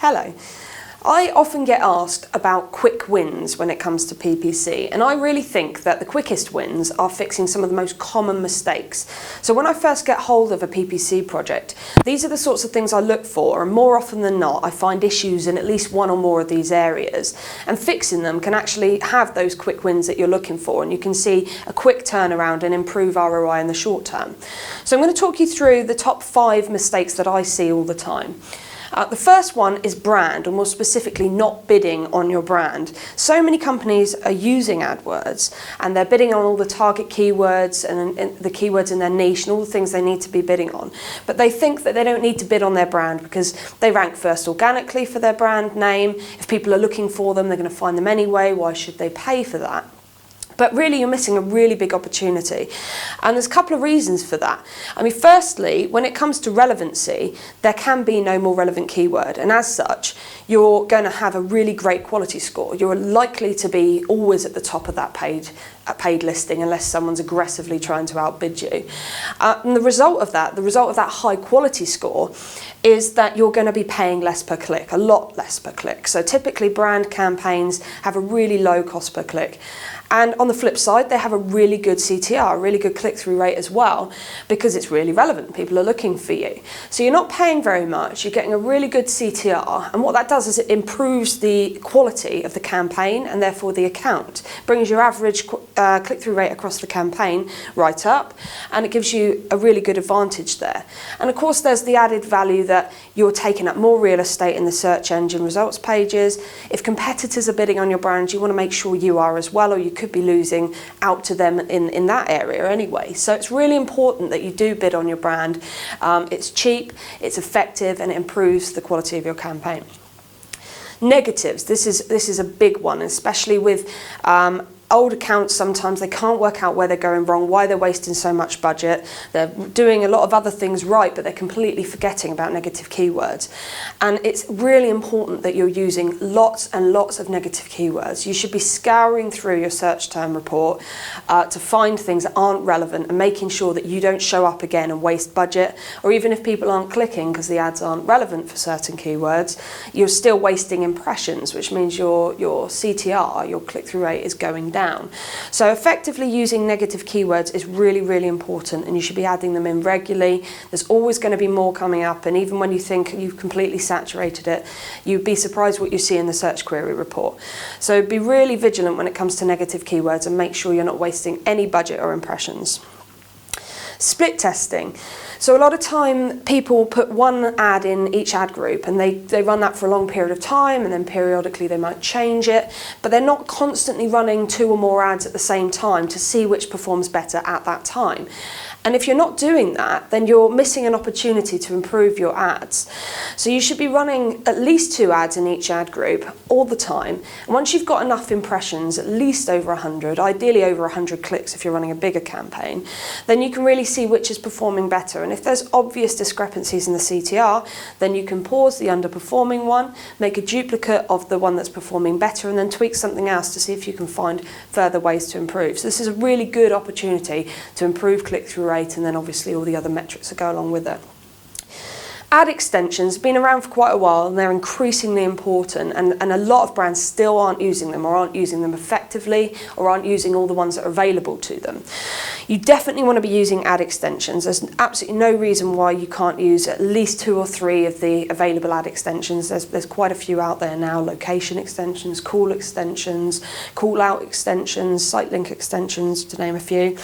Hello. I often get asked about quick wins when it comes to PPC, and I really think that the quickest wins are fixing some of the most common mistakes. So when I first get hold of a PPC project, these are the sorts of things I look for, and more often than not I find issues in at least one or more of these areas, and fixing them can actually have those quick wins that you're looking for, and you can see a quick turnaround and improve ROI in the short term. So I'm going to talk you through the top 5 mistakes that I see all the time. The first one is brand, or more specifically not bidding on your brand. So many companies are using AdWords and they're bidding on all the target keywords and the keywords in their niche and all the things they need to be bidding on. But they think that they don't need to bid on their brand because they rank first organically for their brand name. If people are looking for them, they're going to find them anyway. Why should they pay for that? But really, you're missing a really big opportunity. And there's a couple of reasons for that. I mean, firstly, when it comes to relevancy, there can be no more relevant keyword. And as such, you're going to have a really great quality score. You're likely to be always at the top of that paid listing unless someone's aggressively trying to outbid you. And the result of that high quality score is that you're going to be paying less per click, a lot less per click. So typically brand campaigns have a really low cost per click. And on the flip side, they have a really good CTR, a really good click-through rate as well, because it's really relevant. People are looking for you. So you're not paying very much, you're getting a really good CTR, and what that does is it improves the quality of the campaign and therefore the account. Brings your average click-through rate across the campaign right up, and it gives you a really good advantage there. And of course, there's the added value that you're taking up more real estate in the search engine results pages. If competitors are bidding on your brand, you want to make sure you are as well, or you could be losing out to them in that area anyway. So it's really important that you do bid on your brand. It's cheap, it's effective, and it improves the quality of your campaign. Negatives. This is a big one, especially with old accounts. Sometimes they can't work out where they're going wrong, why they're wasting so much budget. They're doing a lot of other things right, but they're completely forgetting about negative keywords. And it's really important that you're using lots and lots of negative keywords. You should be scouring through your search term report to find things that aren't relevant and making sure that you don't show up again and waste budget, or even if people aren't clicking because the ads aren't relevant for certain keywords, you're still wasting impressions, which means your CTR, your click-through rate, is going down. So effectively using negative keywords is really, really important, and you should be adding them in regularly. There's always going to be more coming up, and even when you think you've completely saturated it, you'd be surprised what you see in the search query report. So be really vigilant when it comes to negative keywords and make sure you're not wasting any budget or impressions. Split testing. So a lot of time people put one ad in each ad group and they run that for a long period of time, and then periodically they might change it, but they're not constantly running 2 or more ads at the same time to see which performs better at that time. And if you're not doing that, then you're missing an opportunity to improve your ads. So you should be running at least 2 ads in each ad group all the time. And once you've got enough impressions, at least over 100, ideally over 100 clicks if you're running a bigger campaign, then you can really see which is performing better. And if there's obvious discrepancies in the CTR, then you can pause the underperforming one, make a duplicate of the one that's performing better, and then tweak something else to see if you can find further ways to improve. So this is a really good opportunity to improve click-through rate, and then obviously all the other metrics that go along with it. Ad extensions have been around for quite a while, and they're increasingly important, and a lot of brands still aren't using them, or aren't using them effectively, or aren't using all the ones that are available to them. You definitely want to be using ad extensions. There's absolutely no reason why you can't use at least 2 or 3 of the available ad extensions. There's quite a few out there now: location extensions, call extensions, call out extensions, site link extensions, to name a few.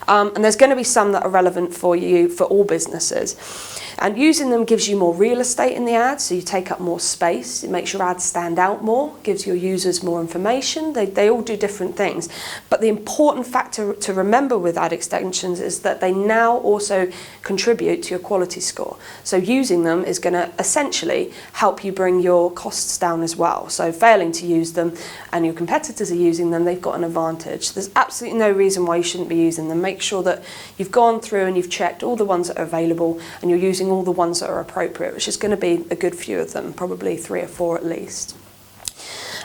And there's going to be some that are relevant for you for all businesses. And using them gives you more real estate in the ads, so you take up more space. It makes your ads stand out more, gives your users more information. They all do different things. But the important factor to remember with ad extensions is that they now also contribute to your quality score. So using them is going to essentially help you bring your costs down as well. So failing to use them and your competitors are using them, they've got an advantage. There's absolutely no reason why you shouldn't be using them. Make sure that you've gone through and you've checked all the ones that are available, and you're using all the ones that are appropriate, which is going to be a good few of them, probably 3 or 4 at least.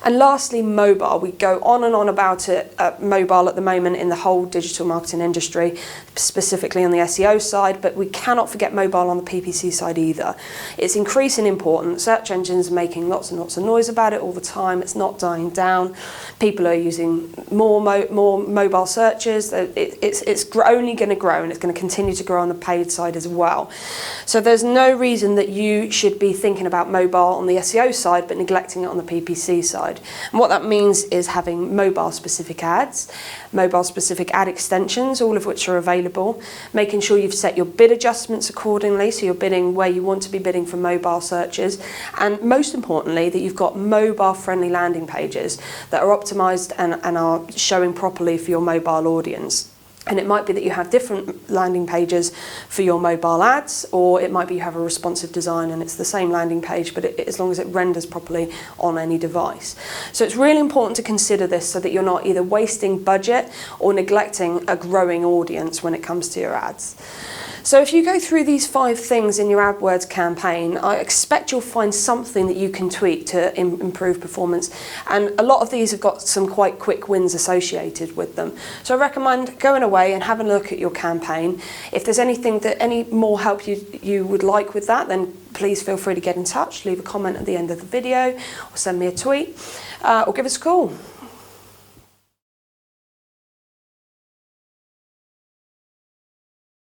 And lastly, mobile. We go on and on about it, mobile at the moment in the whole digital marketing industry, specifically on the SEO side, but we cannot forget mobile on the PPC side either. It's increasing importance. Search engines are making lots and lots of noise about it all the time. It's not dying down. People are using more mobile searches. It's only going to grow, and it's going to continue to grow on the paid side as well. So there's no reason that you should be thinking about mobile on the SEO side but neglecting it on the PPC side. And what that means is having mobile specific ads, mobile specific ad extensions, all of which are available, making sure you've set your bid adjustments accordingly, so you're bidding where you want to be bidding for mobile searches, and most importantly that you've got mobile friendly landing pages that are optimized and are showing properly for your mobile audience. And it might be that you have different landing pages for your mobile ads, or it might be you have a responsive design and it's the same landing page, but as long as it renders properly on any device. So it's really important to consider this so that you're not either wasting budget or neglecting a growing audience when it comes to your ads. So if you go through these 5 things in your AdWords campaign, I expect you'll find something that you can tweak to improve performance. And a lot of these have got some quite quick wins associated with them. So I recommend going away and having a look at your campaign. If there's any more help you would like with that, then please feel free to get in touch, leave a comment at the end of the video, or send me a tweet, or give us a call.